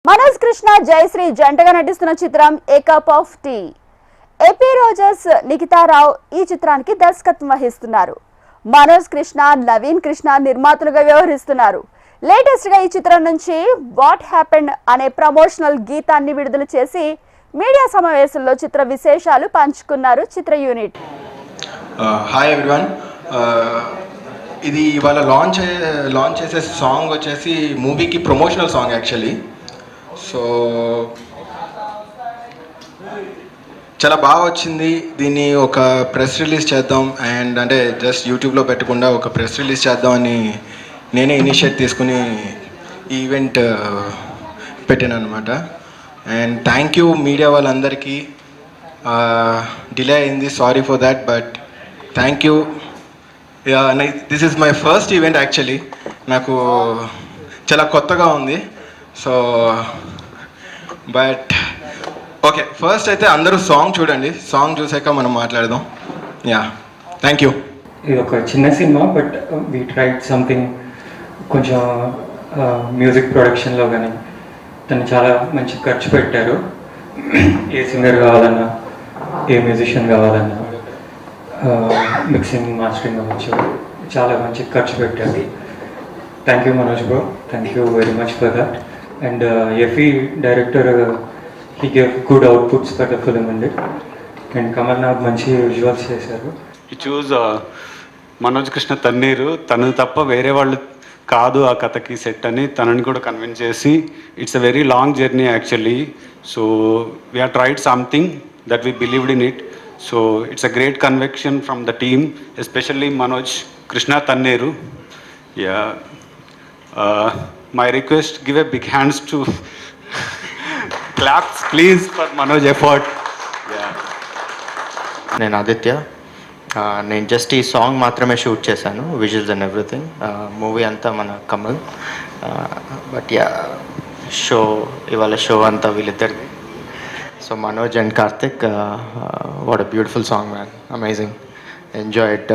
మనోజ్ కృష్ణ జయశ్రీ జంటగా నటిస్తున్న చిత్రం a cup of tea. AP Rogers Nikhitha Rao ఈ చిత్రానికి దర్శకత్వం వహిస్తున్నారు. మనోజ్ కృష్ణ నవీన్ కృష్ణ నిర్మాతలుగా వ్యవహరిస్తున్నారు. లేటెస్ట్ గా ఈ చిత్రం నుంచి వాట్ హ్యాపెండ్ అనే ప్రమోషనల్ గీతాన్ని విడుదల చేసి మీడియా సమావేశంలో చిత్ర విశేషాలు పంచుకున్నారు చిత్ర యూనిట్. హాయ్ ఎవ్రీవన్, ఇది ఇవాళ లాంచ్ చేసే సాంగ్ వచ్చేసి మూవీకి ప్రమోషనల్ సాంగ్ యాక్చువల్లీ. సో చాలా బాగా వచ్చింది. దీన్ని ఒక ప్రెస్ రిలీజ్ చేద్దాం అండ్ అంటే జస్ట్ యూట్యూబ్లో పెట్టకుండా ఒక ప్రెస్ రిలీజ్ చేద్దామని నేనే ఇనిషియేట్ తీసుకుని ఈ ఈవెంట్ పెట్టాను అనమాట. అండ్ థ్యాంక్ యూ మీడియా వాళ్ళందరికీ. డిలే అయింది, sorry for that, but thank you. This is my first event actually. నాకు చాలా కొత్తగా ఉంది. సో బట్ ఓకే, ఫస్ట్ అయితే అందరూ సాంగ్ చూడండి. సాంగ్ చూసాక మనం మాట్లాడదాం. Yeah, thank you. ఇది ఒక చిన్న cinema, but we tried something కొంచెం మ్యూజిక్ ప్రొడక్షన్లో కానీ తను చాలా మంచి ఖర్చు పెట్టారు. ఏ సింగర్ కావాలన్నా, ఏ మ్యూజిషియన్ కావాలన్నా, మిక్సింగ్ మాస్టరింగ్ అవ్వచ్చు, చాలా మంచి ఖర్చు పెట్టారు. Thank you Manoj bro, thank you very much for that. And FE director, he gave good outputs for the film and Kamal Nag మంచి విజువల్స్ చేశారు. చూజ్ మనోజ్ కృష్ణ తన్నీరు, తను తప్ప వేరే వాళ్ళు కాదు ఆ కథకి సెట్ అని తనని కూడా కన్విన్స్ చేసి, it's a very long journey actually. So we have tried something that we believed in it. So it's a great conviction from the team, especially Manoj Krishna Tanneeru. Yeah, my request, give a big hands to claps please for Manoj effort. Yeah. నేను ఆదిత్య. నేను just ఈ song మాత్రమే shoot చేశాను, visuals and everything. Movie అంతా మన Kamal. But yeah, ఇవాళ show అంతా వీళ్ళిద్దరిది. So Manoj and Karthik, what a beautiful song man, amazing, enjoy it.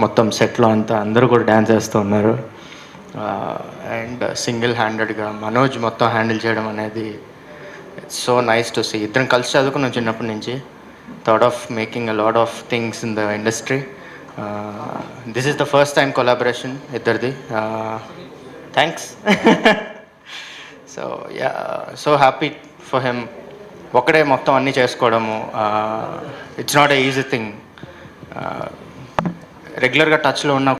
మొత్తం సెట్లో అంతా అందరూ కూడా డ్యాన్స్ చేస్తూ ఉన్నారు. అండ్ సింగిల్ హ్యాండెడ్గా మనోజ్ మొత్తం హ్యాండిల్ చేయడం అనేది it's so nice to see. ఇద్దరం కలిసి చదువుకున్నాం చిన్నప్పటి నుంచి. Thought of making a lot of things in the industry. This is the first time collaboration ఇద్దరిది. Thanks. So yeah, so happy for him. ఒకడే మొత్తం అన్నీ చేసుకోవడము, it's not a easy thing. రెగ్యులర్గా టచ్లో ఉన్న